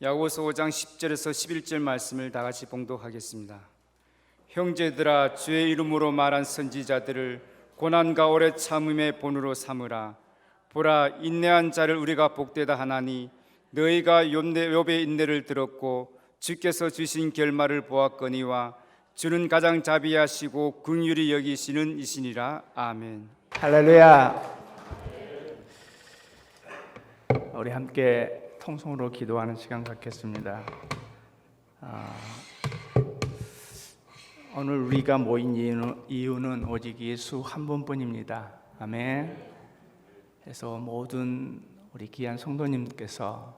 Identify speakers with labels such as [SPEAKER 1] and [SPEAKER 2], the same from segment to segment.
[SPEAKER 1] 야고보서 5장 10절에서 11절 말씀을 다 같이 봉독하겠습니다. 형제들아, 주의 이름으로 말한 선지자들을 고난과 오래 참음의 본으로 삼으라. 보라, 인내한 자를 우리가 복되다 하나니 너희가 욥의 인내를 들었고 주께서 주신 결말을 보았거니와 주는 가장 자비하시고 긍휼히 여기시는 이시니라. 아멘.
[SPEAKER 2] 할렐루야. 우리 함께 통성으로 기도하는 시간 갖겠습니다. 오늘 우리가 모인 이유는 오직 예수 한 분뿐입니다. 아멘. 그래서 모든 우리 귀한 성도님께서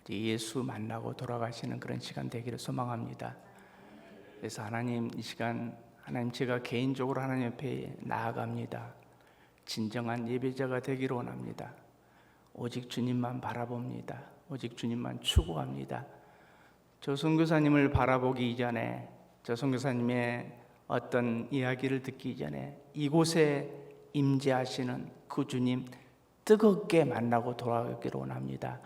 [SPEAKER 2] 우리 예수 만나고 돌아가시는 그런 시간 되기를 소망합니다. 그래서 하나님, 이 시간 하나님, 제가 개인적으로 하나님 앞에 나아갑니다. 진정한 예배자가 되기를 원합니다. 오직 주님만 바라봅니다. 오직 주님만 추구합니다. 저 선교사님을 바라보기 이전에, 저 선교사님의 어떤 이야기를 듣기 전에 이곳에 임재하시는 그 주님 뜨겁게 만나고 돌아가기를 원합니다.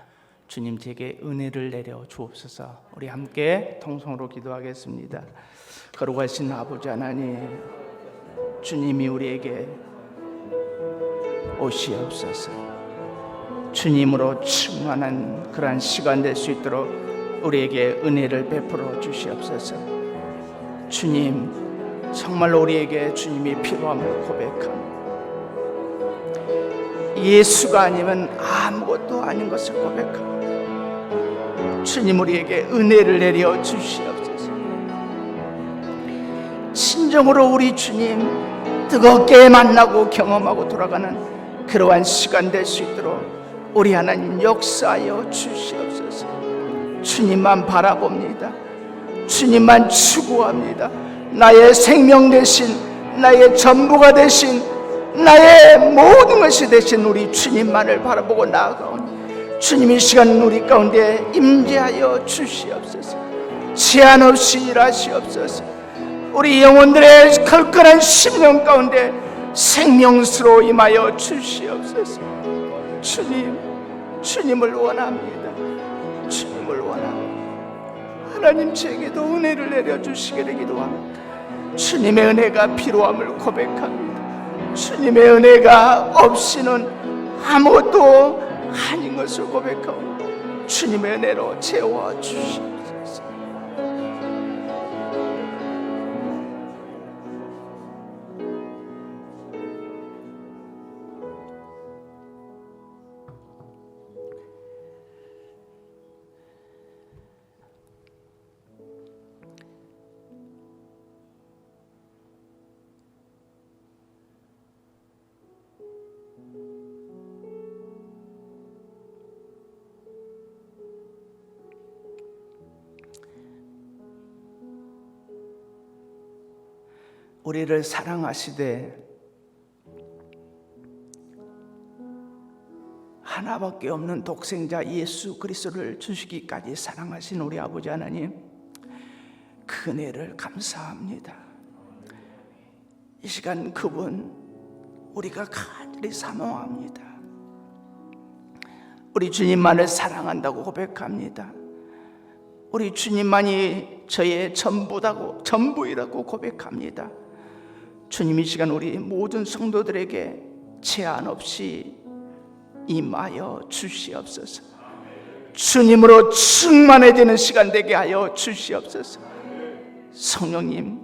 [SPEAKER 2] 주님, 제게 은혜를 내려 주옵소서. 우리 함께 통성으로 기도하겠습니다. 거룩하신 아버지 하나님, 주님이 우리에게 오시옵소서. 주님으로 충만한 그러한 시간 될 수 있도록 우리에게 은혜를 베풀어 주시옵소서. 주님, 정말로 우리에게 주님이 필요함을 고백합니다. 예수가 아니면 아무것도 아닌 것을 고백합니다. 주님, 우리에게 은혜를 내려 주시옵소서. 진정으로 우리 주님 뜨겁게 만나고 경험하고 돌아가는 그러한 시간 될 수 있도록 우리 하나님 역사하여 주시옵소서. 주님만 바라봅니다. 주님만 추구합니다. 나의 생명 되신, 나의 전부가 되신, 나의 모든 것이 되신 우리 주님만을 바라보고 나아가오니 주님, 이 시간 우리 가운데 임재하여 주시옵소서. 제한 없이 일하시옵소서. 우리 영혼들의 걸걸한 심령 가운데 생명수로 임하여 주시옵소서. 주님, 주님을 원합니다. 주님을 원합니다. 하나님, 제게도 은혜를 내려주시기를 기도합니다. 주님의 은혜가 필요함을 고백합니다. 주님의 은혜가 없이는 아무것도 아닌 것을 고백하고 주님의 은혜로 채워주시옵소서. 우리를 사랑하시되 하나밖에 없는 독생자 예수 그리스도를 주시기까지 사랑하신 우리 아버지 하나님, 그 은혜를 감사합니다. 이 시간 그분 우리가 간절히 사모합니다. 우리 주님만을 사랑한다고 고백합니다. 우리 주님만이 저의 전부이라고 고백합니다. 주님, 이 시간 우리 모든 성도들에게 제한 없이 임하여 주시옵소서. 주님으로 충만해지는 시간 되게 하여 주시옵소서. 성령님,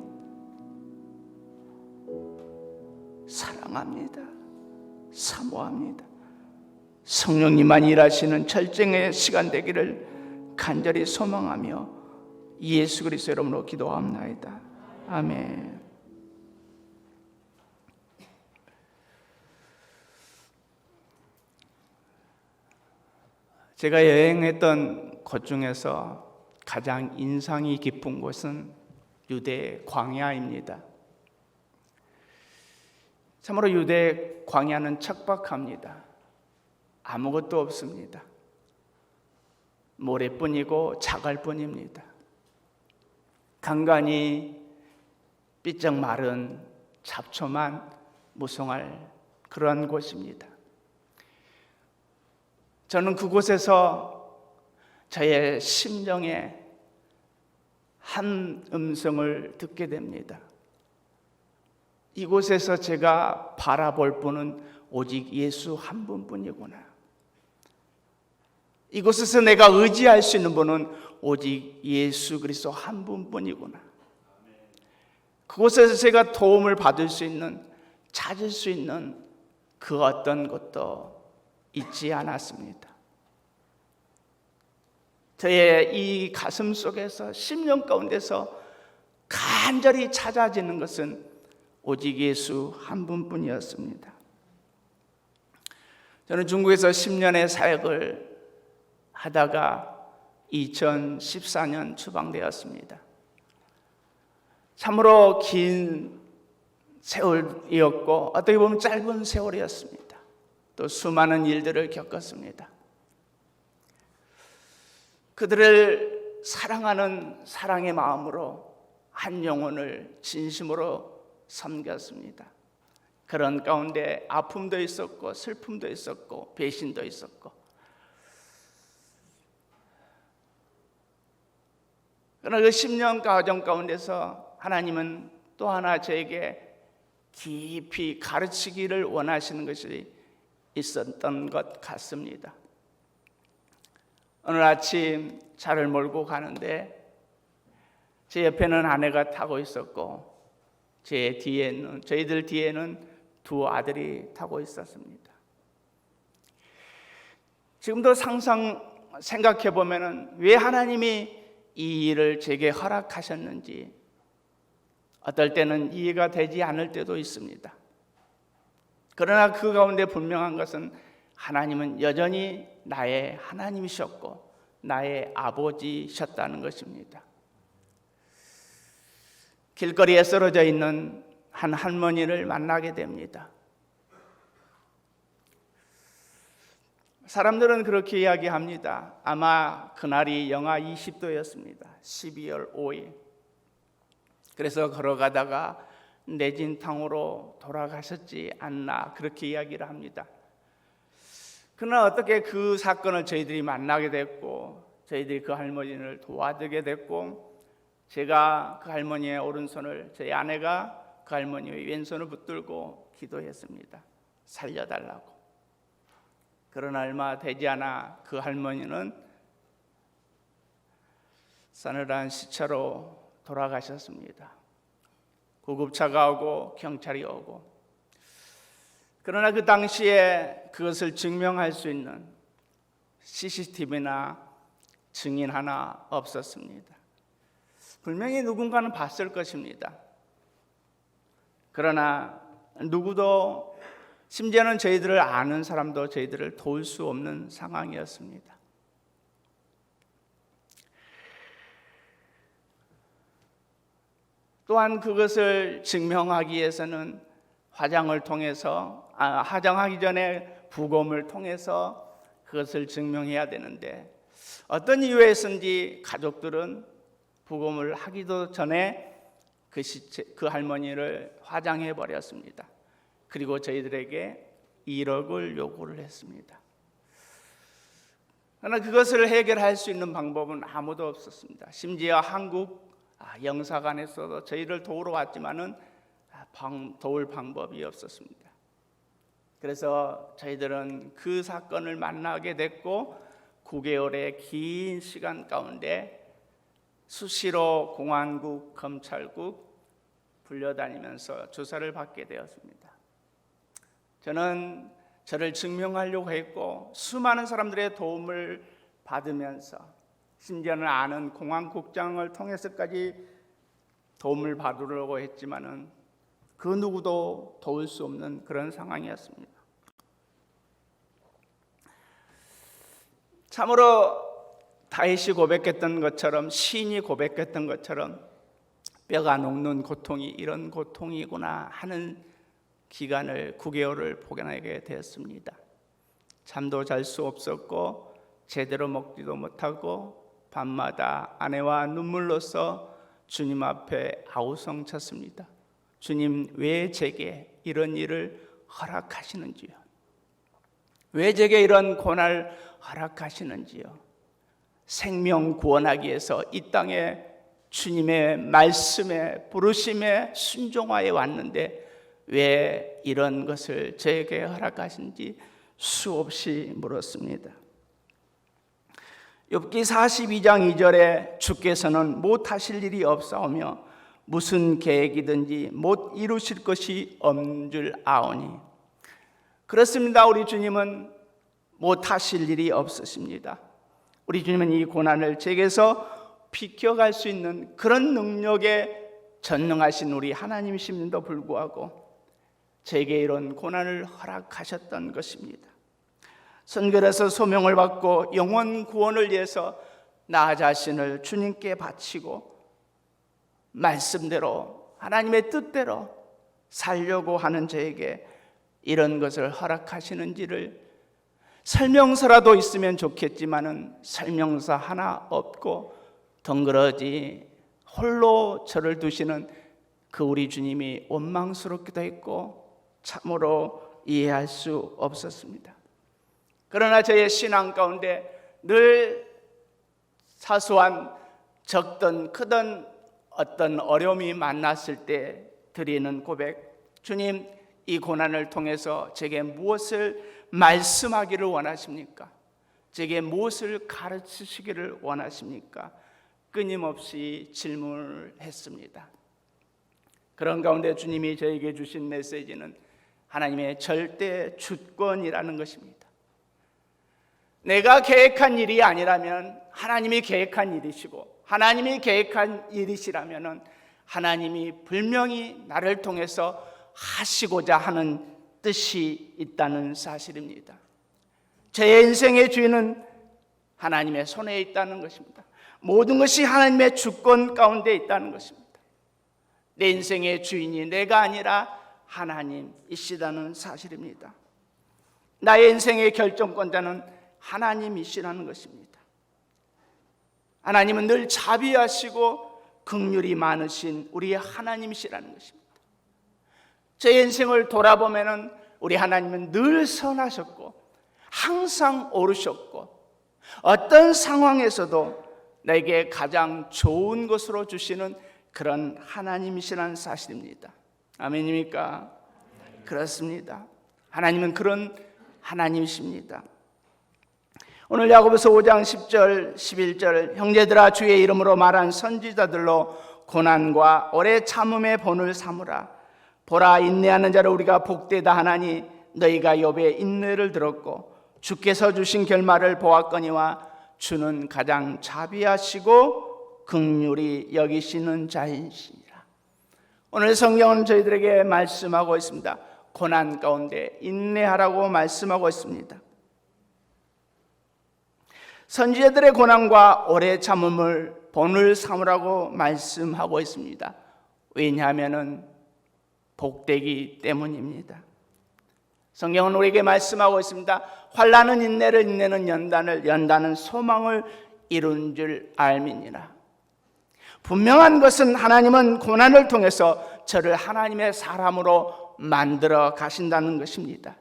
[SPEAKER 2] 사랑합니다. 사모합니다. 성령님만 일하시는 절정의 시간 되기를 간절히 소망하며 예수 그리스도 이름으로 기도합나이다. 아멘. 제가 여행했던 곳 중에서 가장 인상이 깊은 곳은 유대 광야입니다. 참으로 유대 광야는 척박합니다. 아무것도 없습니다. 모래뿐이고 자갈뿐입니다. 간간히 삐쩍 마른 잡초만 무성할 그러한 곳입니다. 저는 그곳에서 저의 심령에 한 음성을 듣게 됩니다. 이곳에서 제가 바라볼 분은 오직 예수 한 분뿐이구나. 이곳에서 내가 의지할 수 있는 분은 오직 예수 그리스도 한 분뿐이구나. 그곳에서 제가 도움을 받을 수 있는, 찾을 수 있는 그 어떤 것도 있지 않았습니다. 저의 이 가슴 속에서, 심령 가운데서 간절히 찾아지는 것은 오직 예수 한 분뿐이었습니다. 저는 중국에서 10년의 사역을 하다가 2014년 추방되었습니다. 참으로 긴 세월이었고 어떻게 보면 짧은 세월이었습니다. 또 수많은 일들을 겪었습니다. 그들을 사랑하는 사랑의 마음으로 한 영혼을 진심으로 섬겼습니다. 그런 가운데 아픔도 있었고 슬픔도 있었고 배신도 있었고, 그러나 그 10년 과정 가운데서 하나님은 또 하나 저에게 깊이 가르치기를 원하시는 것이 있었던 것 같습니다. 오늘 아침 차를 몰고 가는데 제 옆에는 아내가 타고 있었고 저희들 뒤에는 두 아들이 타고 있었습니다. 지금도 생각해 보면은 왜 하나님이 이 일을 제게 허락하셨는지 어떨 때는 이해가 되지 않을 때도 있습니다. 그러나 그 가운데 분명한 것은 하나님은 여전히 나의 하나님이셨고 나의 아버지셨다는 것입니다. 길거리에 쓰러져 있는 한 할머니를 만나게 됩니다. 사람들은 그렇게 이야기합니다. 아마 그날이 영하 20도였습니다. 12월 5일. 그래서 걸어가다가 내진탕으로 돌아가셨지 않나 그렇게 이야기를 합니다. 그러나 어떻게 그 사건을 저희들이 만나게 됐고 저희들이 그 할머니를 도와주게 됐고 제가 그 할머니의 오른손을, 저희 아내가 그 할머니의 왼손을 붙들고 기도했습니다. 살려달라고. 그러나 얼마 되지 않아 그 할머니는 싸늘한 시차로 돌아가셨습니다. 구급차가 오고 경찰이 오고, 그러나 그 당시에 그것을 증명할 수 있는 CCTV나 증인 하나 없었습니다. 분명히 누군가는 봤을 것입니다. 그러나 누구도, 심지어는 저희들을 아는 사람도 저희들을 도울 수 없는 상황이었습니다. 또한 그것을 증명하기 위해서는 화장하기 전에 부검을 통해서 그것을 증명해야 되는데 어떤 이유에서인지 가족들은 부검을 하기도 전에 그 할머니를 화장해 버렸습니다. 그리고 저희들에게 1억을 요구를 했습니다. 그러나 그것을 해결할 수 있는 방법은 아무도 없었습니다. 심지어 한국 영사관에서도 저희를 도우러 왔지만은 도울 방법이 없었습니다. 그래서 저희들은 그 사건을 만나게 됐고 9개월의 긴 시간 가운데 수시로 공안국, 검찰국 불려다니면서 조사를 받게 되었습니다. 저는 저를 증명하려고 했고 수많은 사람들의 도움을 받으면서 심지어는 아는 공안국장을 통해서까지 도움을 받으려고 했지만은 그 누구도 도울 수 없는 그런 상황이었습니다. 참으로 다윗이 고백했던 것처럼, 시인이 고백했던 것처럼 뼈가 녹는 고통이 이런 고통이구나 하는 기간을 9개월을 보내게 되었습니다. 잠도 잘 수 없었고 제대로 먹지도 못하고 밤마다 아내와 눈물로써 주님 앞에 아우성쳤습니다. 주님, 왜 제게 이런 일을 허락하시는지요? 왜 제게 이런 고난을 허락하시는지요? 생명 구원하기 위해서 이 땅에 주님의 말씀에 부르심에 순종하여 왔는데 왜 이런 것을 저에게 허락하신지 수없이 물었습니다. 욥기 42장 2절에 주께서는 못하실 일이 없사오며 무슨 계획이든지 못 이루실 것이 없는 줄 아오니. 그렇습니다. 우리 주님은 못하실 일이 없으십니다. 우리 주님은 이 고난을 제게서 비켜갈 수 있는 그런 능력에 전능하신 우리 하나님이심에도 불구하고 제게 이런 고난을 허락하셨던 것입니다. 선결에서 소명을 받고 영혼 구원을 위해서 나 자신을 주님께 바치고 말씀대로 하나님의 뜻대로 살려고 하는 저에게 이런 것을 허락하시는지를 설명서라도 있으면 좋겠지만은 설명서 하나 없고 덩그러지 홀로 저를 두시는 그 우리 주님이 원망스럽기도 했고 참으로 이해할 수 없었습니다. 그러나 저의 신앙 가운데 늘 사소한 적든 크든 어떤 어려움이 만났을 때 드리는 고백, 주님, 이 고난을 통해서 제게 무엇을 말씀하기를 원하십니까? 제게 무엇을 가르치시기를 원하십니까? 끊임없이 질문을 했습니다. 그런 가운데 주님이 저에게 주신 메시지는 하나님의 절대 주권이라는 것입니다. 내가 계획한 일이 아니라면 하나님이 계획한 일이시고, 하나님이 계획한 일이시라면 하나님이 분명히 나를 통해서 하시고자 하는 뜻이 있다는 사실입니다. 제 인생의 주인은 하나님의 손에 있다는 것입니다. 모든 것이 하나님의 주권 가운데 있다는 것입니다. 내 인생의 주인이 내가 아니라 하나님이시다는 사실입니다. 나의 인생의 결정권자는 하나님이시라는 것입니다. 하나님은 늘 자비하시고 긍휼이 많으신 우리 하나님이시라는 것입니다. 제 인생을 돌아보면 우리 하나님은 늘 선하셨고 항상 옳으셨고 어떤 상황에서도 내게 가장 좋은 것으로 주시는 그런 하나님이시라는 사실입니다. 아멘입니까? 그렇습니다. 하나님은 그런 하나님이십니다. 오늘 야고보서 5장 10절 11절 형제들아 주의 이름으로 말한 선지자들로 고난과 오래 참음의 본을 삼으라. 보라 인내하는 자를 우리가 복되다 하나니 너희가 욥의 인내를 들었고 주께서 주신 결말을 보았거니와 주는 가장 자비하시고 긍휼히 여기시는 자이시니라. 오늘 성경은 저희들에게 말씀하고 있습니다. 고난 가운데 인내하라고 말씀하고 있습니다. 선지자들의 고난과 오래 참음을 본을 삼으라고 말씀하고 있습니다. 왜냐하면 복되기 때문입니다. 성경은 우리에게 말씀하고 있습니다. 환난은 인내를, 인내는 연단을, 연단은 소망을 이룬 줄 알미니라. 분명한 것은 하나님은 고난을 통해서 저를 하나님의 사람으로 만들어 가신다는 것입니다.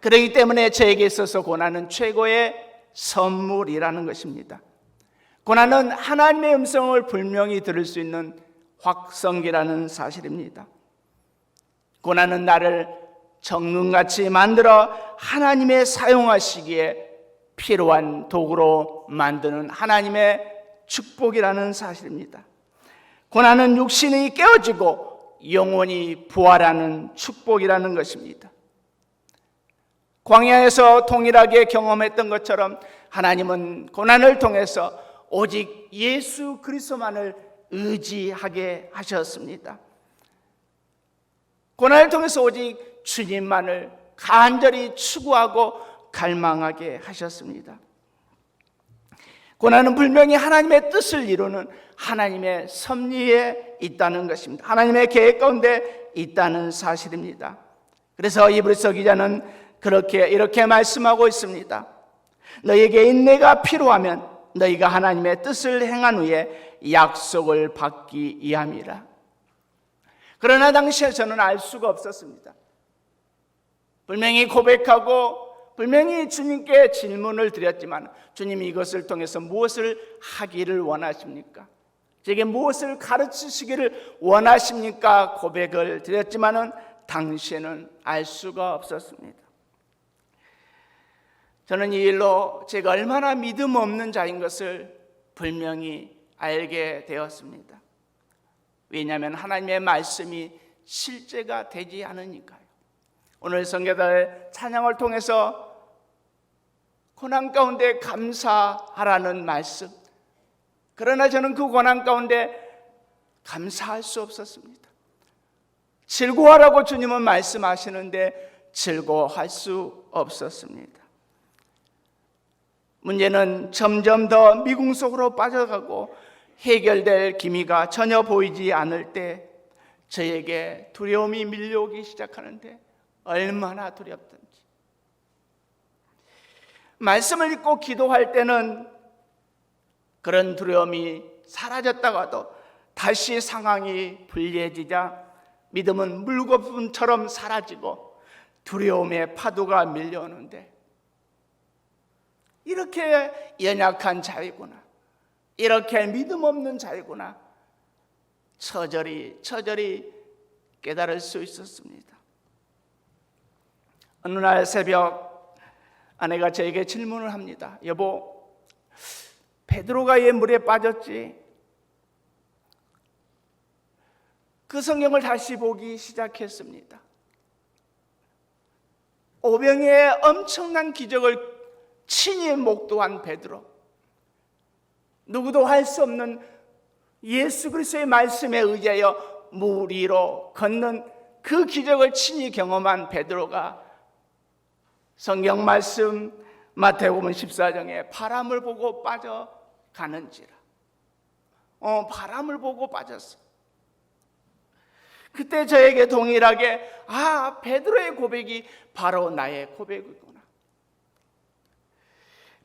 [SPEAKER 2] 그렇기 때문에 저에게 있어서 고난은 최고의 선물이라는 것입니다. 고난은 하나님의 음성을 분명히 들을 수 있는 확성기라는 사실입니다. 고난은 나를 정금같이 만들어 하나님의 사용하시기에 필요한 도구로 만드는 하나님의 축복이라는 사실입니다. 고난은 육신이 깨어지고 영혼이 부활하는 축복이라는 것입니다. 광야에서 동일하게 경험했던 것처럼 하나님은 고난을 통해서 오직 예수 그리스도만을 의지하게 하셨습니다. 고난을 통해서 오직 주님만을 간절히 추구하고 갈망하게 하셨습니다. 고난은 분명히 하나님의 뜻을 이루는 하나님의 섭리에 있다는 것입니다. 하나님의 계획 가운데 있다는 사실입니다. 그래서 이브리서 기자는 이렇게 말씀하고 있습니다. 너희에게 인내가 필요하면 너희가 하나님의 뜻을 행한 후에 약속을 받기 위함이라. 그러나 당시에 저는 알 수가 없었습니다. 분명히 고백하고 분명히 주님께 질문을 드렸지만 주님이 이것을 통해서 무엇을 하기를 원하십니까? 제게 무엇을 가르치시기를 원하십니까? 고백을 드렸지만은 당시에는 알 수가 없었습니다. 저는 이 일로 제가 얼마나 믿음 없는 자인 것을 분명히 알게 되었습니다. 왜냐하면 하나님의 말씀이 실제가 되지 않으니까요. 오늘 성경의 찬양을 통해서 고난 가운데 감사하라는 말씀, 그러나 저는 그 고난 가운데 감사할 수 없었습니다. 즐거워하라고 주님은 말씀하시는데 즐거워할 수 없었습니다. 문제는 점점 더 미궁 속으로 빠져가고 해결될 기미가 전혀 보이지 않을 때 저에게 두려움이 밀려오기 시작하는데 얼마나 두렵던지. 말씀을 읽고 기도할 때는 그런 두려움이 사라졌다가도 다시 상황이 불리해지자 믿음은 물거품처럼 사라지고 두려움의 파도가 밀려오는데, 이렇게 연약한 자이구나, 이렇게 믿음 없는 자이구나 처절히 깨달을 수 있었습니다. 어느 날 새벽 아내가 저에게 질문을 합니다. 여보, 베드로가 왜 물에 빠졌지? 그 성경을 다시 보기 시작했습니다. 오병이의 엄청난 기적을 친히 목도한 베드로, 누구도 할 수 없는 예수 그리스도의 말씀에 의하여 물 위로 걷는 그 기적을 친히 경험한 베드로가 성경 말씀 마태복음 14장에 바람을 보고 빠져가는지라, 바람을 보고 빠졌어. 그때 저에게 동일하게 베드로의 고백이 바로 나의 고백이구나,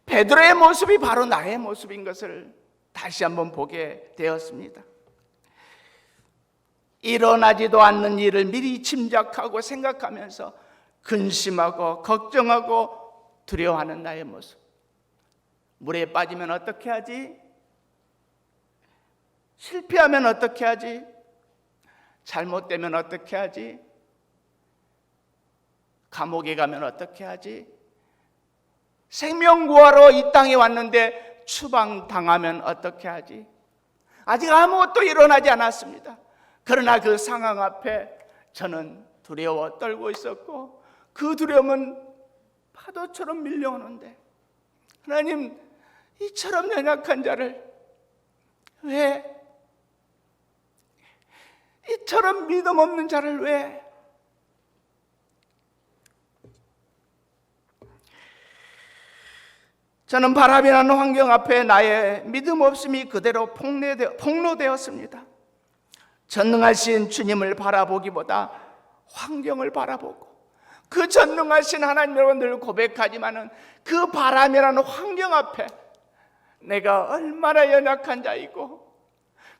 [SPEAKER 2] 베드로의 모습이 바로 나의 모습인 것을 다시 한번 보게 되었습니다. 일어나지도 않는 일을 미리 짐작하고 생각하면서 근심하고 걱정하고 두려워하는 나의 모습. 물에 빠지면 어떻게 하지? 실패하면 어떻게 하지? 잘못되면 어떻게 하지? 감옥에 가면 어떻게 하지? 생명 구하러 이 땅에 왔는데 추방당하면 어떻게 하지? 아직 아무것도 일어나지 않았습니다. 그러나 그 상황 앞에 저는 두려워 떨고 있었고, 그 두려움은 파도처럼 밀려오는데, 하나님, 이처럼 연약한 자를 왜, 이처럼 믿음 없는 자를 왜? 저는 바람이 나는 환경 앞에 나의 믿음 없음이 그대로 폭로되었습니다. 전능하신 주님을 바라보기보다 환경을 바라보고, 그 전능하신 하나님을 늘 고백하지만은 그 바람이라는 환경 앞에 내가 얼마나 연약한 자이고,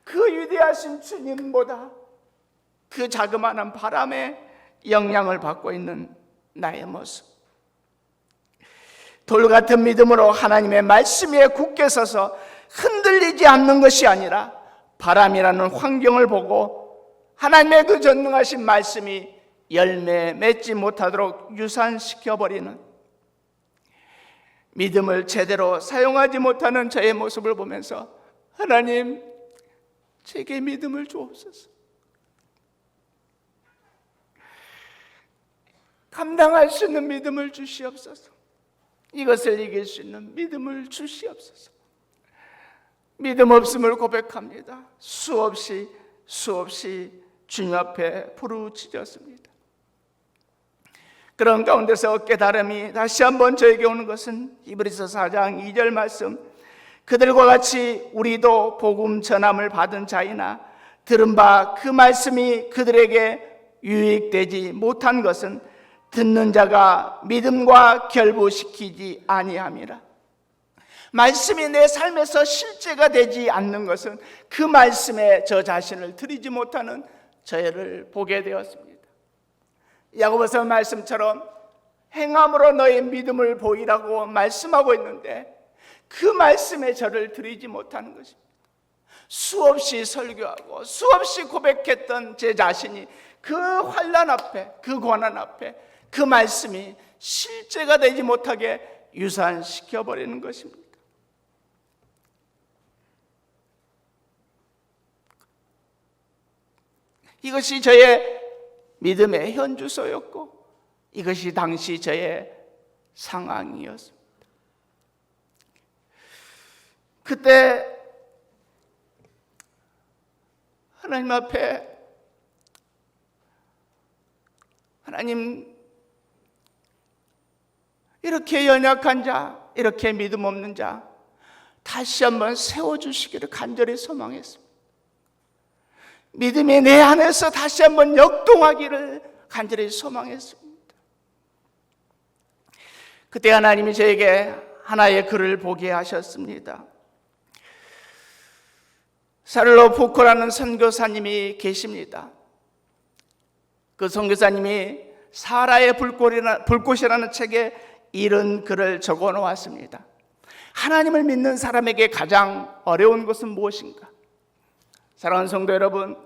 [SPEAKER 2] 그 위대하신 주님보다 그 자그마한 바람에 영향을 받고 있는 나의 모습. 돌같은 믿음으로 하나님의 말씀 위에 굳게 서서 흔들리지 않는 것이 아니라 바람이라는 환경을 보고 하나님의 그 전능하신 말씀이 열매 맺지 못하도록 유산시켜버리는, 믿음을 제대로 사용하지 못하는 저의 모습을 보면서 하나님, 제게 믿음을 주옵소서. 감당할 수 있는 믿음을 주시옵소서. 이것을 이길 수 있는 믿음을 주시옵소서. 믿음 없음을 고백합니다. 수없이 주님 앞에 부르짖었습니다. 그런 가운데서 깨달음이 다시 한번 저에게 오는 것은 히브리서 4장 2절 말씀, 그들과 같이 우리도 복음 전함을 받은 자이나 들은 바 그 말씀이 그들에게 유익되지 못한 것은 듣는 자가 믿음과 결부시키지 아니함이라. 말씀이 내 삶에서 실제가 되지 않는 것은 그 말씀에 저 자신을 드리지 못하는 저를 보게 되었습니다. 야고보서 말씀처럼 행함으로 너의 믿음을 보이라고 말씀하고 있는데 그 말씀에 저를 드리지 못하는 것입니다. 수없이 설교하고 수없이 고백했던 제 자신이 그 환난 앞에, 그 고난 앞에 그 말씀이 실제가 되지 못하게 유산시켜버리는 것입니다. 이것이 저의 믿음의 현주소였고 이것이 당시 저의 상황이었습니다. 그때 하나님 앞에 하나님, 이렇게 연약한 자, 이렇게 믿음 없는 자 다시 한번 세워주시기를 간절히 소망했습니다. 믿음이 내 안에서 다시 한번 역동하기를 간절히 소망했습니다. 그때 하나님이 저에게 하나의 글을 보게 하셨습니다. 살로 포코라는 선교사님이 계십니다. 그 선교사님이 사라의 불꽃이라는 책에 이런 글을 적어 놓았습니다. 하나님을 믿는 사람에게 가장 어려운 것은 무엇인가? 사랑하는 성도 여러분,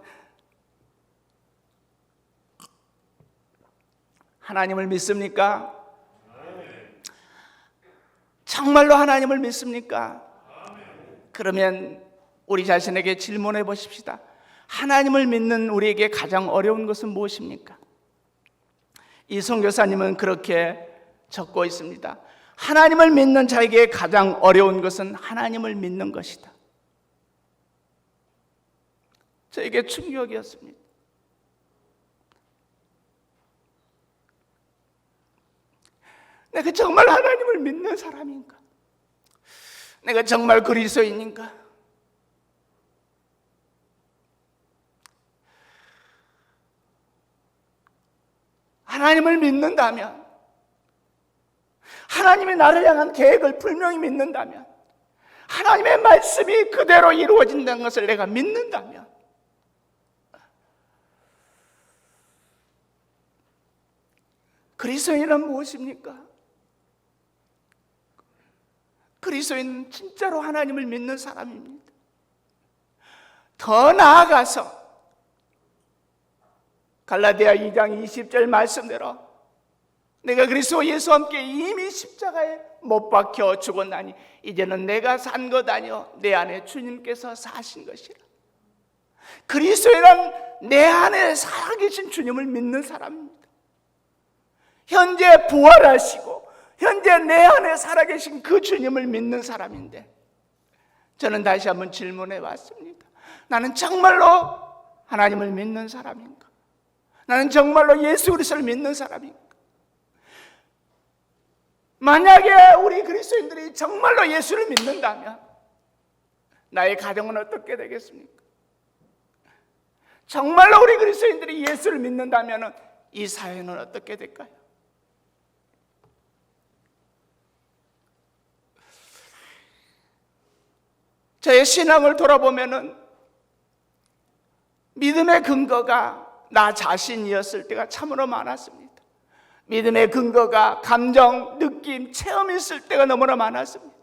[SPEAKER 2] 하나님을 믿습니까? 정말로 하나님을 믿습니까? 그러면 우리 자신에게 질문해 보십시다. 하나님을 믿는 우리에게 가장 어려운 것은 무엇입니까? 이 선교사님은 그렇게 적고 있습니다. 하나님을 믿는 자에게 가장 어려운 것은 하나님을 믿는 것이다. 저에게 충격이었습니다. 내가 정말 하나님을 믿는 사람인가? 내가 정말 그리스도인인가? 하나님을 믿는다면, 하나님이 나를 향한 계획을 분명히 믿는다면, 하나님의 말씀이 그대로 이루어진다는 것을 내가 믿는다면, 그리스도인은 무엇입니까? 그리스도인은 진짜로 하나님을 믿는 사람입니다. 더 나아가서 갈라디아 2장 20절 말씀대로 내가 그리스도 예수와 함께 이미 십자가에 못 박혀 죽었나니 이제는 내가 산 것 아니요 내 안에 주님께서 사신 것이라. 그리스도인은 내 안에 살아계신 주님을 믿는 사람입니다. 현재 부활하시고 현재 내 안에 살아계신 그 주님을 믿는 사람인데, 저는 다시 한번 질문해 봤습니다. 나는 정말로 하나님을 믿는 사람인가? 나는 정말로 예수 그리스도를 믿는 사람인가? 만약에 우리 그리스도인들이 정말로 예수를 믿는다면 나의 가정은 어떻게 되겠습니까? 정말로 우리 그리스도인들이 예수를 믿는다면 이 사회는 어떻게 될까요? 저의 신앙을 돌아보면은 믿음의 근거가 나 자신이었을 때가 참으로 많았습니다. 믿음의 근거가 감정, 느낌, 체험이었을 때가 너무나 많았습니다.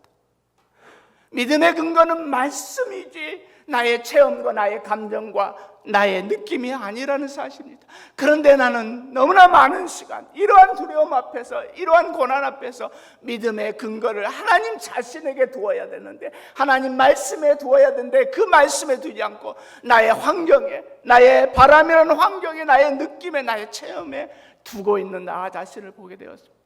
[SPEAKER 2] 믿음의 근거는 말씀이지 나의 체험과 나의 감정과 나의 느낌이 아니라는 사실입니다. 그런데 나는 너무나 많은 시간 이러한 두려움 앞에서, 이러한 고난 앞에서 믿음의 근거를 하나님 자신에게 두어야 되는데, 하나님 말씀에 두어야 되는데 그 말씀에 두지 않고 나의 환경에, 나의 바람이라는 환경에, 나의 느낌에, 나의 체험에 두고 있는 나 자신을 보게 되었습니다.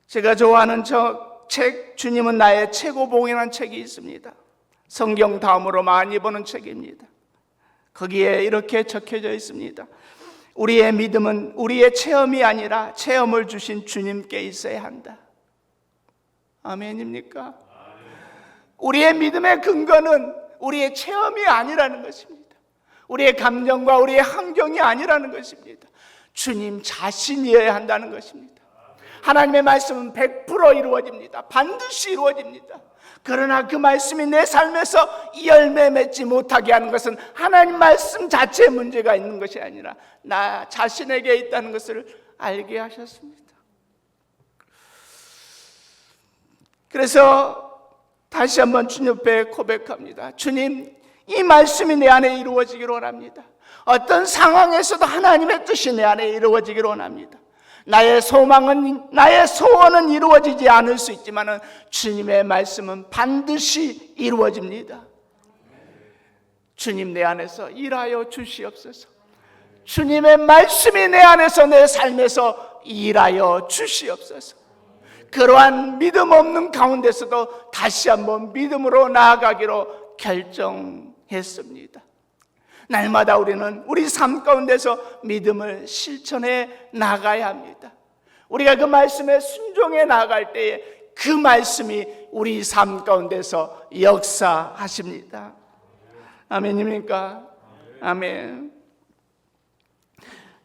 [SPEAKER 2] 제가 좋아하는 책, 주님은 나의 최고봉이라는 책이 있습니다. 성경 다음으로 많이 보는 책입니다. 거기에 이렇게 적혀져 있습니다. 우리의 믿음은 우리의 체험이 아니라 체험을 주신 주님께 있어야 한다. 아멘입니까? 우리의 믿음의 근거는 우리의 체험이 아니라는 것입니다. 우리의 감정과 우리의 환경이 아니라는 것입니다. 주님 자신이어야 한다는 것입니다. 하나님의 말씀은 100% 이루어집니다. 반드시 이루어집니다. 그러나 그 말씀이 내 삶에서 열매 맺지 못하게 하는 것은 하나님 말씀 자체에 문제가 있는 것이 아니라 나 자신에게 있다는 것을 알게 하셨습니다. 그래서 다시 한번 주님 앞에 고백합니다. 주님, 이 말씀이 내 안에 이루어지기를 원합니다. 어떤 상황에서도 하나님의 뜻이 내 안에 이루어지기를 원합니다. 나의 소망은, 나의 소원은 이루어지지 않을 수 있지만 주님의 말씀은 반드시 이루어집니다. 주님 내 안에서 일하여 주시옵소서. 주님의 말씀이 내 안에서 내 삶에서 일하여 주시옵소서. 그러한 믿음 없는 가운데서도 다시 한번 믿음으로 나아가기로 결정했습니다. 날마다 우리는 우리 삶 가운데서 믿음을 실천해 나가야 합니다. 우리가 그 말씀에 순종해 나갈 때에 그 말씀이 우리 삶 가운데서 역사하십니다. 아멘입니까? 아멘.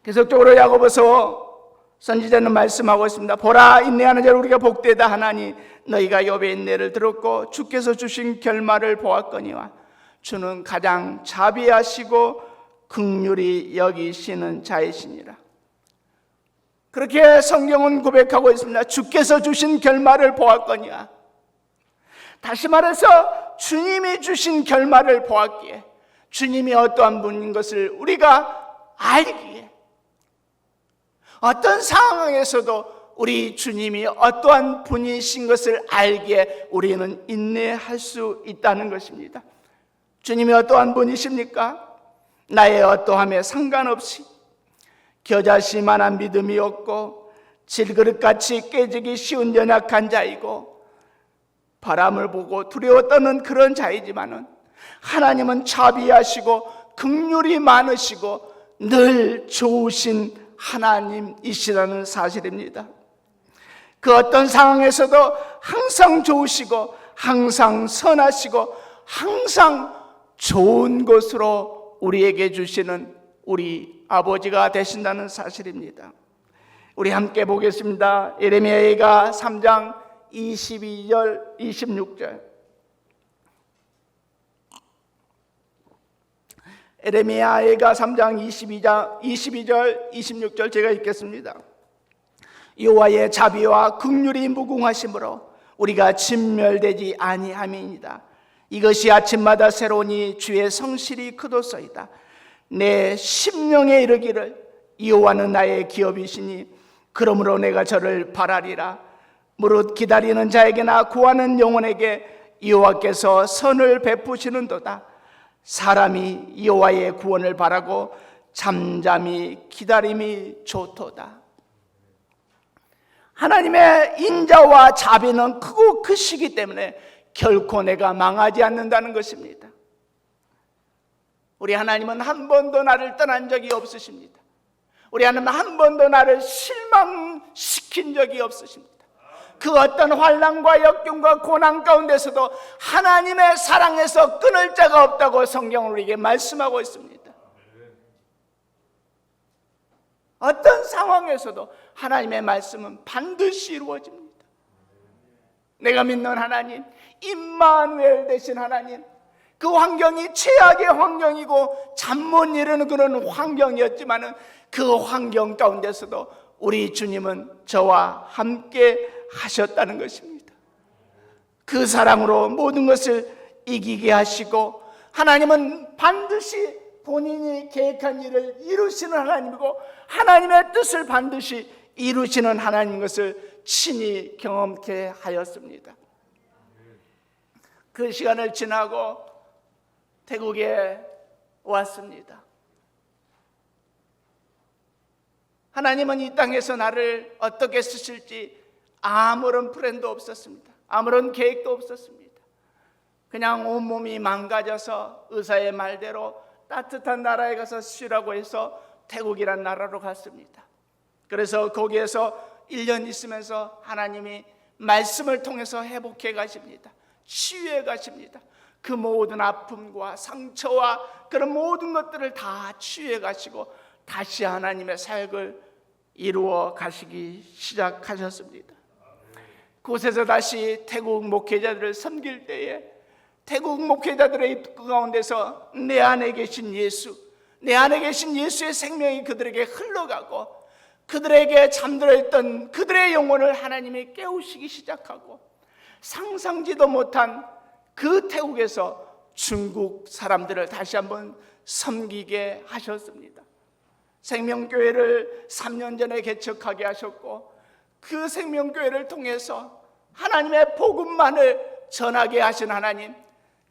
[SPEAKER 2] 계속적으로 야고보서 선지자는 말씀하고 있습니다. 보라, 인내하는 자를 우리가 복되다 하나니 너희가 욥의 인내를 들었고 주께서 주신 결말을 보았거니와 주는 가장 자비하시고 긍휼히 여기시는 자이시니라. 그렇게 성경은 고백하고 있습니다. 주께서 주신 결말을 보았거니와, 다시 말해서 주님이 주신 결말을 보았기에, 주님이 어떠한 분인 것을 우리가 알기에, 어떤 상황에서도 우리 주님이 어떠한 분이신 것을 알기에 우리는 인내할 수 있다는 것입니다. 주님이 어떠한 분이십니까? 나의 어떠함에 상관없이 겨자씨만한 믿음이 없고 질그릇같이 깨지기 쉬운 연약한 자이고 바람을 보고 두려워 떠는 그런 자이지만은 하나님은 자비하시고 긍휼이 많으시고 늘 좋으신 하나님이시라는 사실입니다. 그 어떤 상황에서도 항상 좋으시고 항상 선하시고 항상 좋은 것으로 우리에게 주시는 우리 아버지가 되신다는 사실입니다. 우리 함께 보겠습니다. 예레미야가 3장 22절 26절. 예레미야가 3장 22절 26절 제가 읽겠습니다. 여호와의 자비와 긍휼이 무궁하심으로 우리가 진멸되지 아니함이니이다. 이것이 아침마다 새로우니 주의 성실이 크도소이다. 내 심령에 이르기를 여호와는 나의 기업이시니 그러므로 내가 저를 바라리라. 무릇 기다리는 자에게나 구하는 영혼에게 여호와께서 선을 베푸시는도다. 사람이 여호와의 구원을 바라고 잠잠히 기다림이 좋도다. 하나님의 인자와 자비는 크고 크시기 때문에 결코 내가 망하지 않는다는 것입니다. 우리 하나님은 한 번도 나를 떠난 적이 없으십니다. 우리 하나님은 한 번도 나를 실망시킨 적이 없으십니다. 그 어떤 환난과 역경과 고난 가운데서도 하나님의 사랑에서 끊을 자가 없다고 성경은 우리에게 말씀하고 있습니다. 어떤 상황에서도 하나님의 말씀은 반드시 이루어집니다. 내가 믿는 하나님, 임마누엘 되신 하나님, 그 환경이 최악의 환경이고 잠 못 이루는 그런 환경이었지만 그 환경 가운데서도 우리 주님은 저와 함께 하셨다는 것입니다. 그 사랑으로 모든 것을 이기게 하시고, 하나님은 반드시 본인이 계획한 일을 이루시는 하나님이고 하나님의 뜻을 반드시 이루시는 하나님인 것을 친히 경험케 하였습니다. 그 시간을 지나고 태국에 왔습니다. 하나님은 이 땅에서 나를 어떻게 쓰실지 아무런 플랜도 없었습니다. 아무런 계획도 없었습니다. 그냥 온몸이 망가져서 의사의 말대로 따뜻한 나라에 가서 쉬라고 해서 태국이란 나라로 갔습니다. 그래서 거기에서 1년 있으면서 하나님이 말씀을 통해서 회복해 가십니다. 치유해 가십니다. 그 모든 아픔과 상처와 그런 모든 것들을 다 치유해 가시고 다시 하나님의 사역을 이루어 가시기 시작하셨습니다. 그곳에서 다시 태국 목회자들을 섬길 때에 태국 목회자들의 그 가운데서 내 안에 계신 예수, 내 안에 계신 예수의 생명이 그들에게 흘러가고 그들에게 잠들어 있던 그들의 영혼을 하나님이 깨우시기 시작하고 상상지도 못한 그 태국에서 중국 사람들을 다시 한번 섬기게 하셨습니다. 생명교회를 3년 전에 개척하게 하셨고 그 생명교회를 통해서 하나님의 복음만을 전하게 하신 하나님,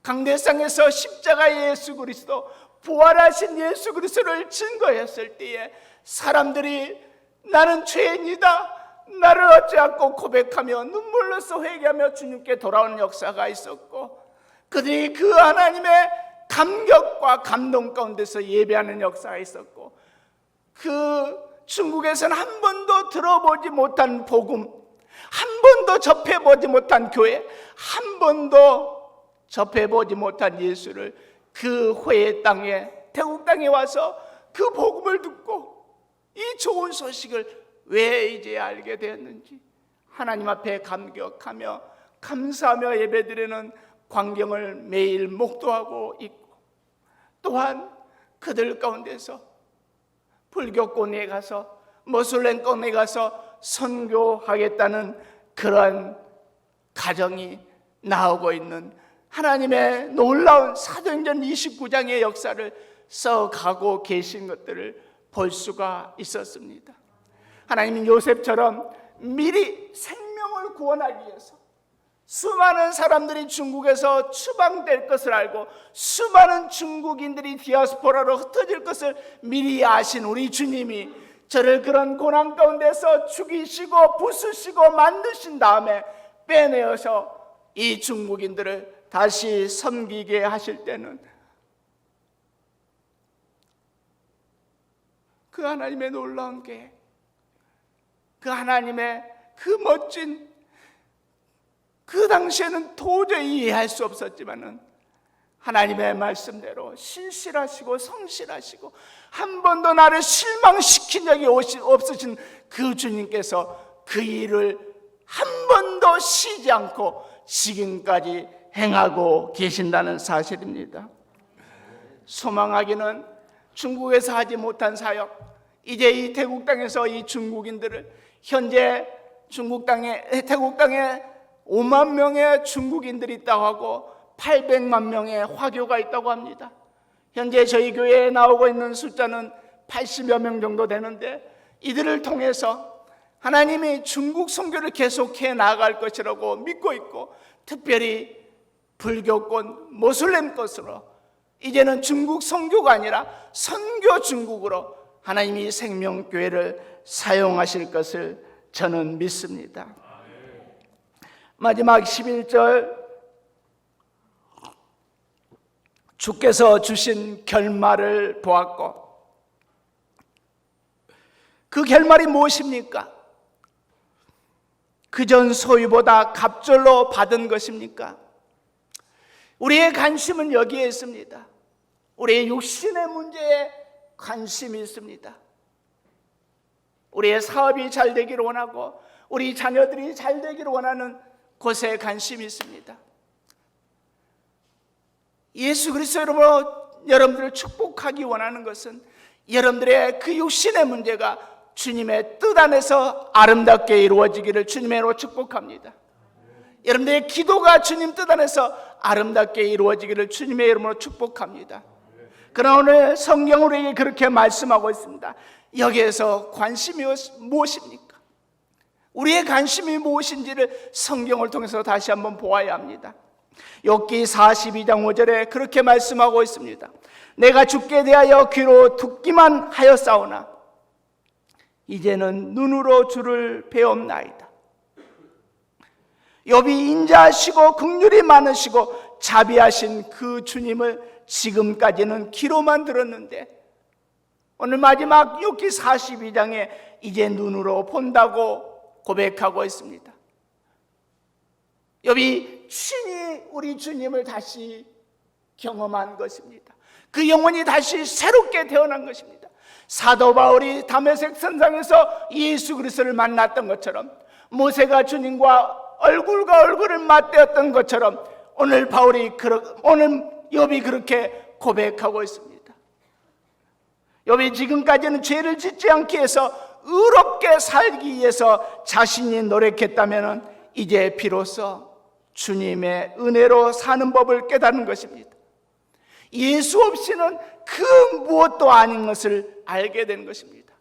[SPEAKER 2] 강대상에서 십자가의 예수 그리스도, 부활하신 예수 그리스도를 증거했을 때에 사람들이 나는 죄인이다, 나를 어찌하고 고백하며 눈물로써 회개하며 주님께 돌아오는 역사가 있었고 그들이 그 하나님의 감격과 감동 가운데서 예배하는 역사가 있었고 그 중국에서는 한 번도 들어보지 못한 복음, 한 번도 접해보지 못한 교회, 한 번도 접해보지 못한 예수를 그 회의 땅에, 태국 땅에 와서 그 복음을 듣고 이 좋은 소식을 왜 이제 알게 되었는지 하나님 앞에 감격하며 감사하며 예배드리는 광경을 매일 목도하고 있고 또한 그들 가운데서 불교권에 가서 모슬렘권에 가서 선교하겠다는 그러한 가정이 나오고 있는 하나님의 놀라운 사도행전 29장의 역사를 써가고 계신 것들을 볼 수가 있었습니다. 하나님은 요셉처럼 미리 생명을 구원하기 위해서 수많은 사람들이 중국에서 추방될 것을 알고 수많은 중국인들이 디아스포라로 흩어질 것을 미리 아신 우리 주님이 저를 그런 고난 가운데서 죽이시고 부수시고 만드신 다음에 빼내어서 이 중국인들을 다시 섬기게 하실 때는 그 하나님의 놀라운 계획, 그 하나님의 그 멋진, 그 당시에는 도저히 이해할 수 없었지만은 하나님의 말씀대로 신실하시고 성실하시고 한 번도 나를 실망시킨 적이 없으신 그 주님께서 그 일을 한 번도 쉬지 않고 지금까지 행하고 계신다는 사실입니다. 소망하기는 중국에서 하지 못한 사역, 이제 이 태국 땅에서 이 중국인들을 현재 태국 땅에 5만 명의 중국인들이 있다고 하고 800만 명의 화교가 있다고 합니다. 현재 저희 교회에 나오고 있는 숫자는 80여 명 정도 되는데 이들을 통해서 하나님이 중국 선교를 계속해 나아갈 것이라고 믿고 있고 특별히 불교권, 모슬렘 것으로 이제는 중국 선교가 아니라 선교 중국으로 하나님이 생명교회를 사용하실 것을 저는 믿습니다. 마지막 11절, 주께서 주신 결말을 보았고 그 결말이 무엇입니까? 그전 소유보다 갑절로 받은 것입니까? 우리의 관심은 여기에 있습니다. 우리의 육신의 문제에 관심이 있습니다. 우리의 사업이 잘 되기를 원하고 우리 자녀들이 잘 되기를 원하는 곳에 관심이 있습니다. 예수 그리스도 이름으로 여러분들을 축복하기 원하는 것은 여러분들의 그 육신의 문제가 주님의 뜻 안에서 아름답게 이루어지기를 주님의 이름으로 축복합니다. 여러분들의 기도가 주님 뜻 안에서 아름답게 이루어지기를 주님의 이름으로 축복합니다. 그러나 오늘 성경 우리에게 그렇게 말씀하고 있습니다. 여기에서 관심이 무엇입니까? 우리의 관심이 무엇인지를 성경을 통해서 다시 한번 보아야 합니다. 욥기 42장 5절에 그렇게 말씀하고 있습니다. 내가 주께 대하여 귀로 듣기만 하였사오나 이제는 눈으로 주를 배옵나이다. 욥이 인자하시고 긍휼이 많으시고 자비하신 그 주님을 지금까지는 귀로만 들었는데 오늘 마지막 욥기 42장에 이제 눈으로 본다고 고백하고 있습니다. 욥이 친히 우리 주님을 다시 경험한 것입니다. 그 영혼이 다시 새롭게 태어난 것입니다. 사도 바울이 다메섹 선상에서 예수 그리스도를 만났던 것처럼 모세가 주님과 얼굴과 얼굴을 맞대었던 것처럼 오늘 욥이 그렇게 고백하고 있습니다. 욥이 지금까지는 죄를 짓지 않기 위해서 의롭게 살기 위해서 자신이 노력했다면 이제 비로소 주님의 은혜로 사는 법을 깨닫는 것입니다. 예수 없이는 그 무엇도 아닌 것을 알게 된 것입니다.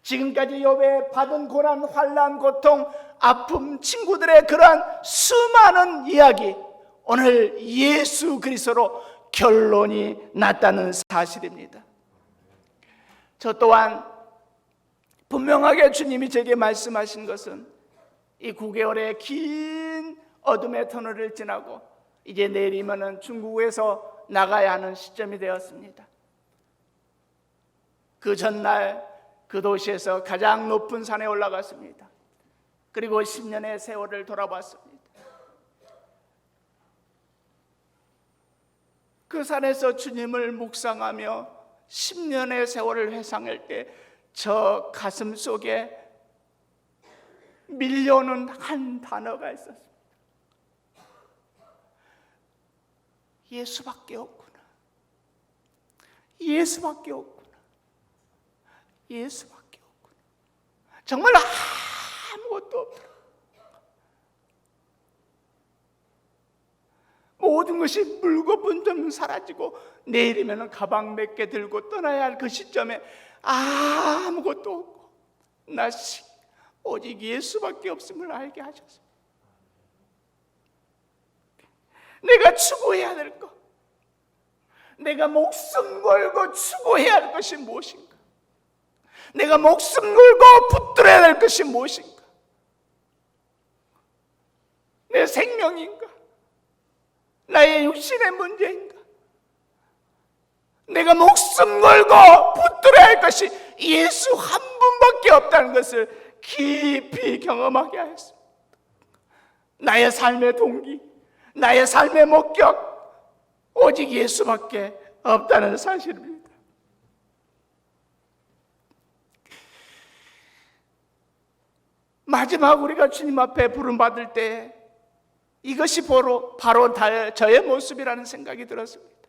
[SPEAKER 2] 지금까지 욥의 받은 고난, 환난, 고통, 아픔, 친구들의 그러한 수많은 이야기, 오늘 예수 그리스도로 결론이 났다는 사실입니다. 저 또한 분명하게 주님이 제게 말씀하신 것은 이 9개월의 긴 어둠의 터널을 지나고 이제 내일이면 중국에서 나가야 하는 시점이 되었습니다. 그 전날 그 도시에서 가장 높은 산에 올라갔습니다. 그리고 10년의 세월을 돌아봤습니다. 그 산에서 주님을 묵상하며 10년의 세월을 회상할 때 저 가슴 속에 밀려오는 한 단어가 있었습니다. 예수밖에 없구나. 예수밖에 없구나. 예수밖에 없구나. 정말 아무것도 없더라. 모든 것이 물거분좀 사라지고 내일이면 가방 몇 개 들고 떠나야 할 그 시점에 아무것도 없고 오직 예수밖에 없음을 알게 하셨습니다. 내가 추구해야 될 것, 내가 목숨 걸고 추구해야 할 것이 무엇인가? 내가 목숨 걸고 붙들어야 될 것이 무엇인가? 내 생명인가? 나의 육신의 문제인가? 내가 목숨 걸고 붙들어야 할 것이 예수 한 분밖에 없다는 것을 깊이 경험하게 하였습니다. 나의 삶의 동기, 나의 삶의 목적, 오직 예수밖에 없다는 사실입니다. 마지막 우리가 주님 앞에 부름받을 때 이것이 바로 저의 모습이라는 생각이 들었습니다.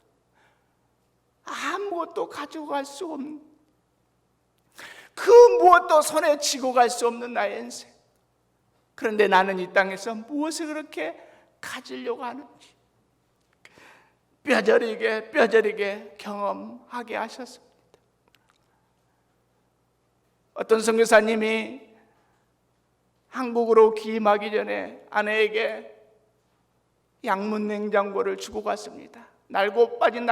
[SPEAKER 2] 아무것도 가지고 갈 수 없는, 그 무엇도 손에 쥐고 갈 수 없는 나의 인생. 그런데 나는 이 땅에서 무엇을 그렇게 가지려고 하는지 뼈저리게 경험하게 하셨습니다. 어떤 선교사님이 한국으로 귀임하기 전에 아내에게 양문 냉장고를 주고 갔습니다. 날고 빠진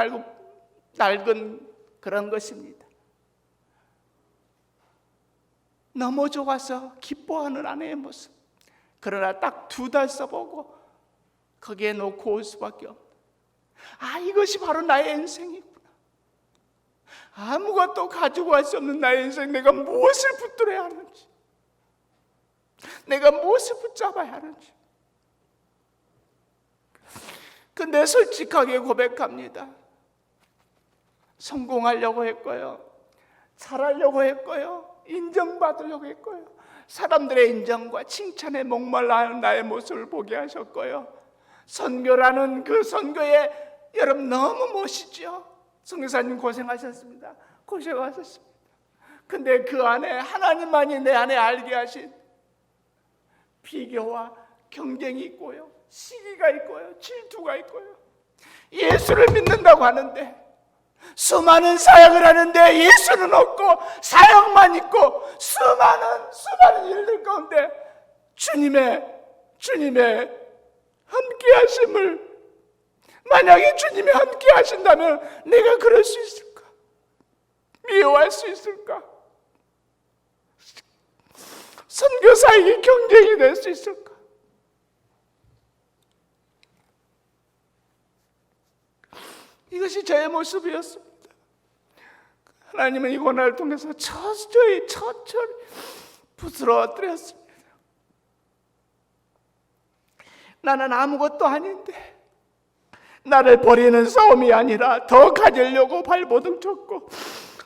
[SPEAKER 2] 낡은 그런 것입니다. 너무 좋아서 기뻐하는 아내의 모습. 그러나 딱 2달 써보고 거기에 놓고 올 수밖에 없다. 이것이 바로 나의 인생이구나. 아무것도 가지고 갈 수 없는 나의 인생, 내가 무엇을 붙들어야 하는지, 내가 무엇을 붙잡아야 하는지. 근데 솔직하게 고백합니다. 성공하려고 했고요, 잘하려고 했고요, 인정받으려고 했고요, 사람들의 인정과 칭찬에 목말라 하는 나의 모습을 보게 하셨고요, 선교라는 그 선교에 여러분 너무 멋있죠. 선교사님 고생하셨습니다. 근데 그 안에 하나님만이 내 안에 알게 하신 비교와 경쟁이 있고요, 시기가 있고요, 질투가 있고요, 예수를 믿는다고 하는데 수많은 사역을 하는데 예수는 없고 사역만 있고 수많은 일들 가운데 주님의 함께 하심을, 만약에 주님이 함께 하신다면 내가 그럴 수 있을까? 미워할 수 있을까? 선교사에게 경쟁이 될 수 있을까? 이것이 저의 모습이었습니다. 하나님은 이 고난을 통해서 천천히 부스러뜨렸습니다. 나는 아무것도 아닌데, 나를 버리는 싸움이 아니라 더 가지려고 발버둥 쳤고,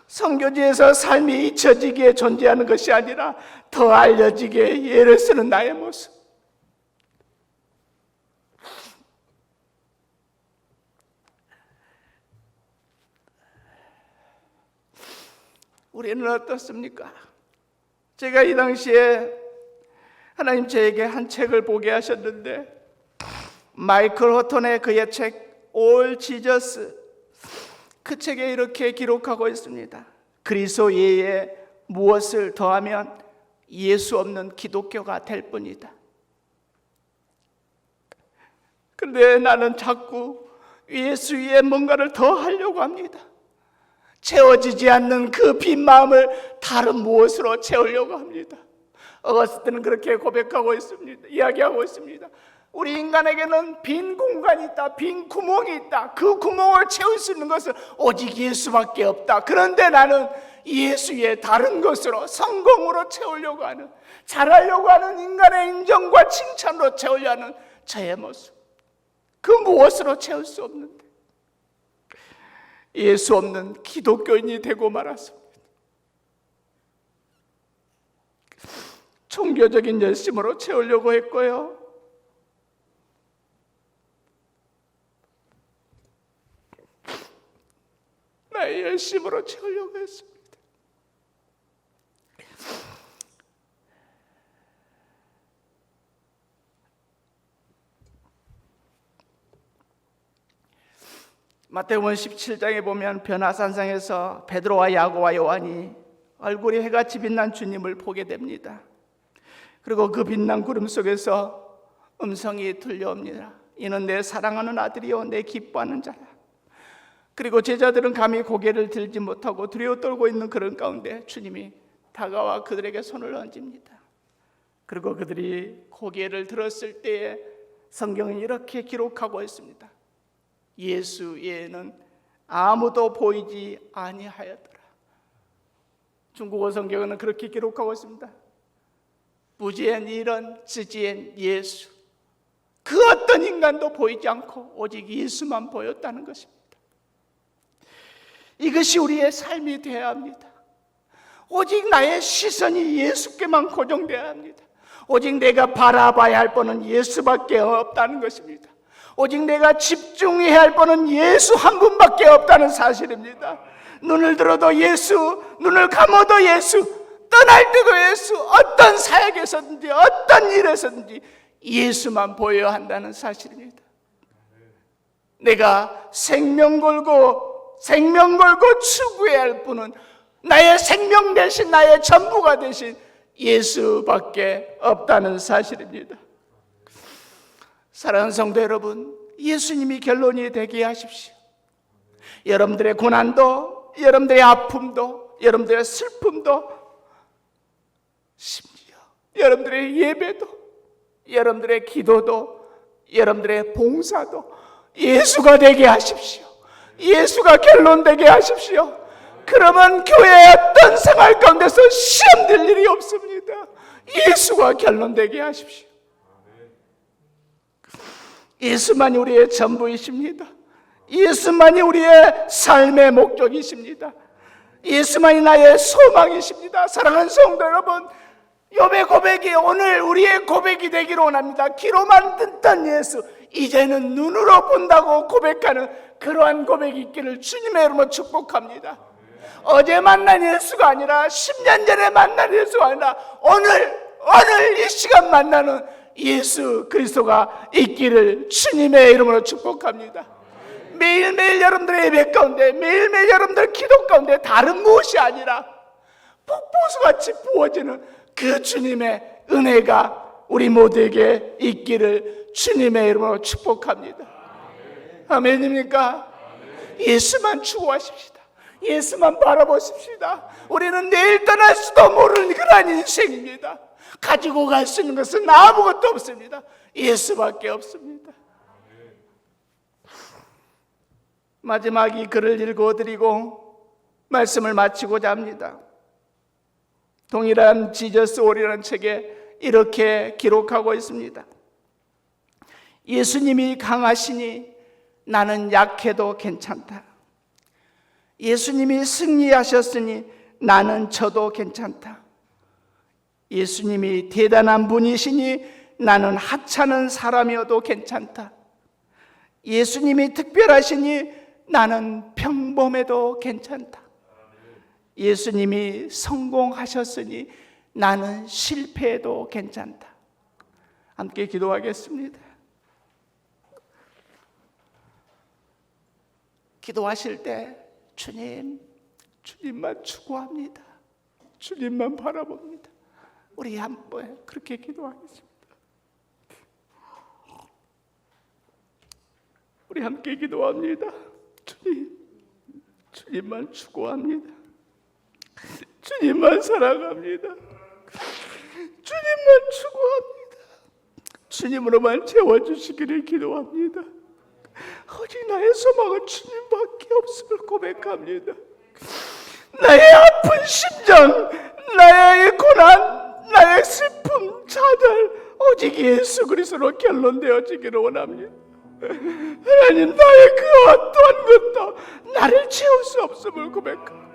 [SPEAKER 2] 선교지에서 삶이 잊혀지기에 존재하는 것이 아니라 더 알려지게 예를 쓰는 나의 모습. 우리는 어떻습니까? 제가 이 당시에 하나님 저에게 한 책을 보게 하셨는데, 마이클 호턴의 그의 책 All Jesus, 그 책에 이렇게 기록하고 있습니다. 그리스도 외에 무엇을 더하면 예수 없는 기독교가 될 뿐이다. 그런데 나는 자꾸 예수 위에 뭔가를 더 하려고 합니다. 채워지지 않는 그 빈 마음을 다른 무엇으로 채우려고 합니다. 어거스틴은 그렇게 고백하고 있습니다. 이야기하고 있습니다. 우리 인간에게는 빈 공간이 있다. 빈 구멍이 있다. 그 구멍을 채울 수 있는 것은 오직 예수밖에 없다. 그런데 나는 예수 위에 다른 것으로, 성공으로 채우려고 하는, 잘하려고 하는, 인간의 인정과 칭찬으로 채우려 하는 저의 모습, 그 무엇으로 채울 수 없는데 예수 없는 기독교인이 되고 말았습니다. 종교적인 열심으로 채우려고 했고요, 나의 열심으로 채우려고 했습니다. 마태복음 17장에 보면 변화산상에서 베드로와 야고와 요한이 얼굴이 해같이 빛난 주님을 보게 됩니다. 그리고 그 빛난 구름 속에서 음성이 들려옵니다. 이는 내 사랑하는 아들이요 내 기뻐하는 자라. 그리고 제자들은 감히 고개를 들지 못하고 두려워 떨고 있는 그런 가운데 주님이 다가와 그들에게 손을 얹습니다. 그리고 그들이 고개를 들었을 때에 성경은 이렇게 기록하고 있습니다. 예수 외에는 아무도 보이지 아니하였더라. 중국어 성경은 그렇게 기록하고 있습니다. 부지엔 이런 지지엔 예수, 그 어떤 인간도 보이지 않고 오직 예수만 보였다는 것입니다. 이것이 우리의 삶이 되어야 합니다. 오직 나의 시선이 예수께만 고정되어야 합니다. 오직 내가 바라봐야 할 분은 예수밖에 없다는 것입니다. 오직 내가 집중해야 할 분은 예수 한 분밖에 없다는 사실입니다. 눈을 들어도 예수, 눈을 감아도 예수, 떠날 때도 예수, 어떤 사역에서든지 어떤 일에서든지 예수만 보여야 한다는 사실입니다. 내가 생명 걸고 추구해야 할 분은 나의 생명 대신 나의 전부가 되신 예수밖에 없다는 사실입니다. 사랑하는 성도 여러분, 예수님이 결론이 되게 하십시오. 여러분들의 고난도, 여러분들의 아픔도, 여러분들의 슬픔도, 심지어 여러분들의 예배도, 여러분들의 기도도, 여러분들의 봉사도 예수가 되게 하십시오. 예수가 결론 되게 하십시오. 그러면 교회의 어떤 생활 가운데서 시험 될 일이 없습니다. 예수가 결론 되게 하십시오. 예수만이 우리의 전부이십니다. 예수만이 우리의 삶의 목적이십니다. 예수만이 나의 소망이십니다. 사랑하는 성도 여러분, 욥의 고백이 오늘 우리의 고백이 되기를 원합니다. 귀로만 듣던 예수, 이제는 눈으로 본다고 고백하는 그러한 고백이 있기를 주님의 이름으로 축복합니다. 어제 만난 예수가 아니라 10년 전에 만난 예수가 아니라 오늘 이 시간 만나는 예수 그리스도가 있기를 주님의 이름으로 축복합니다. 매일매일 여러분들의 예배 가운데, 매일매일 여러분들 기도 가운데 다른 무엇이 아니라 폭포수같이 부어지는 그 주님의 은혜가 우리 모두에게 있기를 주님의 이름으로 축복합니다. 아멘입니까? 예수만 추구하십시다. 예수만 바라보십시다. 우리는 내일 떠날 수도 모르는 그런 인생입니다. 가지고 갈 수 있는 것은 아무것도 없습니다. 예수밖에 없습니다. 마지막 이 글을 읽어드리고 말씀을 마치고자 합니다. 동일한 지저스 올이라는 책에 이렇게 기록하고 있습니다. 예수님이 강하시니 나는 약해도 괜찮다. 예수님이 승리하셨으니 나는 져도 괜찮다. 예수님이 대단한 분이시니 나는 하찮은 사람이어도 괜찮다. 예수님이 특별하시니 나는 평범해도 괜찮다. 예수님이 성공하셨으니 나는 실패해도 괜찮다. 함께 기도하겠습니다. 기도하실 때 주님만 추구합니다. 주님만 바라봅니다. 우리 한번 그렇게 기도하겠습니다. 우리 함께 기도합니다. 주님만 추구합니다. 주님만 사랑합니다. 주님만 추구합니다. 주님으로만 채워주시기를 기도합니다. 오직 나의 소망은 주님밖에 없음을 고백합니다. 나의 아픈 심정, 나의 고난, 나의 슬픔, 좌절 오직 예수 그리스도로 결론되어지기를 원합니다. 하나님, 나의 그 어떠한 것도 나를 채울 수 없음을 고백합니다.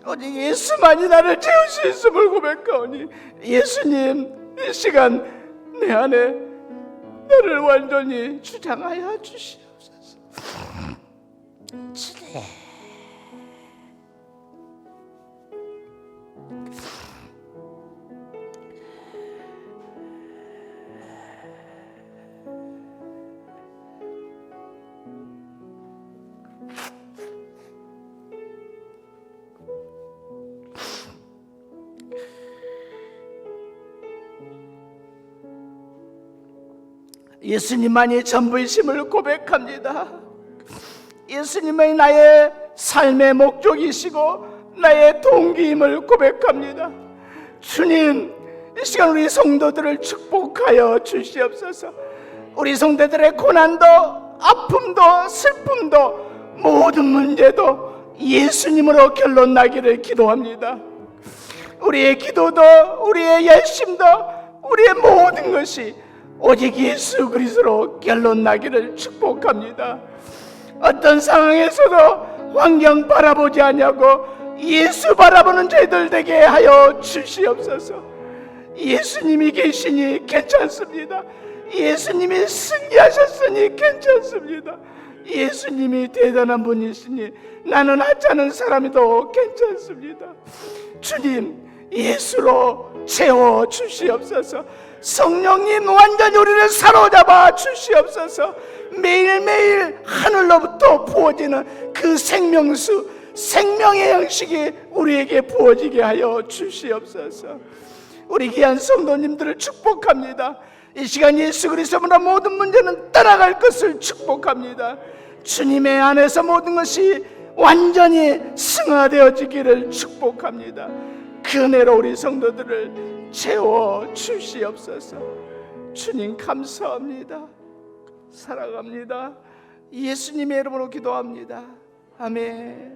[SPEAKER 2] 오직 예수만이 나를 채울 수 있음을 고백하오니 예수님, 이 시간 내 안에 나를 완전히 주장하여 주시옵소서. 주님, 예수님만이 전부이심을 고백합니다. 예수님만이 나의 삶의 목적이시고 나의 동기임을 고백합니다. 주님, 이 시간 우리 성도들을 축복하여 주시옵소서. 우리 성도들의 고난도 아픔도 슬픔도 모든 문제도 예수님으로 결론 나기를 기도합니다. 우리의 기도도 우리의 열심도 우리의 모든 것이 오직 예수 그리스도로 결론 나기를 축복합니다. 어떤 상황에서도 환경 바라보지 않냐고 예수 바라보는 저희들 되게 하여 주시옵소서. 예수님이 계시니 괜찮습니다. 예수님이 승리하셨으니 괜찮습니다. 예수님이 대단한 분이시니 나는 하찮은 사람이도 괜찮습니다. 주님, 예수로 채워 주시옵소서. 성령님, 완전히 우리를 사로잡아 주시옵소서. 매일매일 하늘로부터 부어지는 그 생명수, 생명의 양식이 우리에게 부어지게 하여 주시옵소서. 우리 귀한 성도님들을 축복합니다. 이 시간 예수 그리스도로 모든 문제는 떠나갈 것을 축복합니다. 주님의 안에서 모든 것이 완전히 승화되어지기를 축복합니다. 그 은혜로 우리 성도들을 채워 주시옵소서. 주님 감사합니다. 사랑합니다. 예수님의 이름으로 기도합니다. 아멘.